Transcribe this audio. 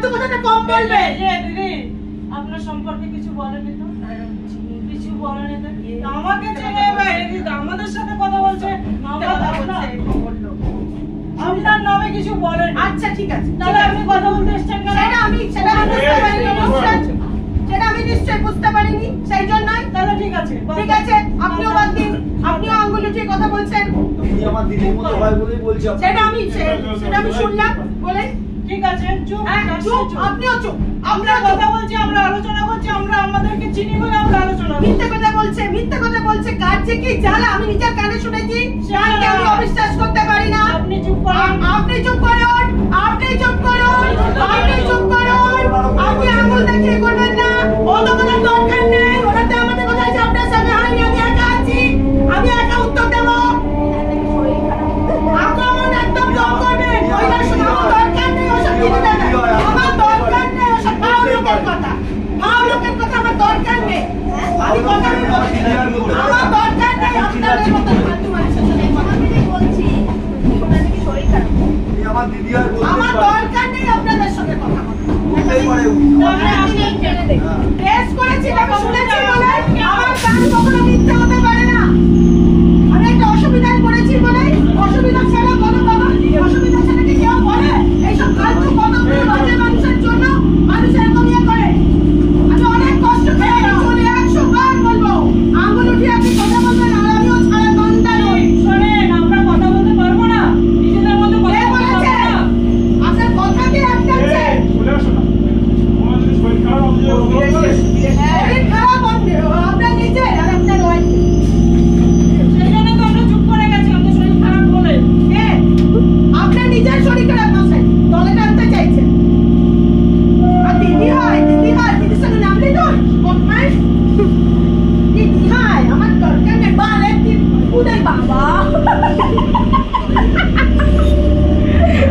ফালতু কথাটা কম বলবে। দিদি আপনার সম্পর্কে কিছু বলেনি তো? কিছু বলেনি তো? আমাকে চেনে বাইরে দিদি আমাদের সাথে কথা বলছে, আপনার নামে কিছু বলেন। আচ্ছা ঠিক আছে, তাহলে আপনি কথা বলতে এসেছেন কেন? সেটা আমি বুঝতে পারিনি, সেটা আমি নিশ্চয়ই বুঝতে পারিনি, সেই জন্যই। তাহলে ঠিক আছে, ঠিক আছে, আপনিও বাদ দিন, আপনিও আঙ্গুল উঠিয়ে কথা বলছেন। তুমি আমার দিদির মতো হয় বলেই বলছি। সেটা আমি শুনলাম, বলেন। ঠিক আছে, চুপ। চুপ, আপনিও চুপ। আমরা কথা বলছি, আমরা আলোচনা করছি, আমরা আমাদেরকে চিনি বলে আমরা আলোচনা করছি। মিথ্যে কথা বলছে, কার যে কি জ্বালা আমি নিজের কানে শুনেছি, কানকে আমি অবিশ্বাস করতে পারি না। আপনি চুপ করুন, আপনি চুপ করুন, আপনি চুপ করুন, আপনি চুপ করুন। আপনি আঙুল দেখিয়ে করবেন না, অত কথা দরকার নেই। ওটাতে আমাদের কথা আছে, আপনার সামনে হয়নি, আমি একা আছি, আমি একা উত্তর দেব। আক্রমণ একদম কম করবেন, ওইটা শোনা আমার দরকার নেই, ওসব কিছু দেবে আমার দরকার নেই, ওসব ভাব লোকের কথা আমার দরকার নেই। আমি কথা বলছি, আমার দরকার নেই আপনাদের মতো ফালতু মানুষের সাথে কথা বলছি। আমার দিদি হয় আমার দরকার নেই আপনাদের সাথে কথা বলতে। টেস্ট করেছি, আমি শুনেছি বলে আমার কান কখনো মিথ্যা হতে পারে না। আমি একটা অসুবিধায় পড়েছি বলে, অসুবিধা ছাড়া বলো বাবা, অসুবিধা ছাড়া কি কেউ বলে? এইসব ফালতু কতগুলো বাজে মানুষের জন্য মানুষ এরকম ইয়ে করে। আমি অনেক কষ্ট পেয়ে চলে 100 বার বলবো, আঙুল উঠিয়ে আপনি কথা বলবেন, আর আমিও ছাড়া দন্ডা নই। শোনেন, আমরা কথা বলতে পারবো না, নিজেদের মধ্যে কথা কে বলতে বলেছে? পারবো না। আপনার কথা কি আটকাচ্ছে? শরীর খারাপ আপনার নিজে আর আপনার ওয়াইফ। সেই জন্য তো আমরা চুপ করে গেছি, আমাদের শরীর খারাপ বলে। কে? আপনার নিজের শরীর খারাপ মশাই, দলে টানতে চাইছেন। আর দিদি হয়, দিদির সঙ্গে নামলি তোর বদমাইশ। দিদি হয়, আমার দরকার নেই, বালের দিন উদয় বাবা।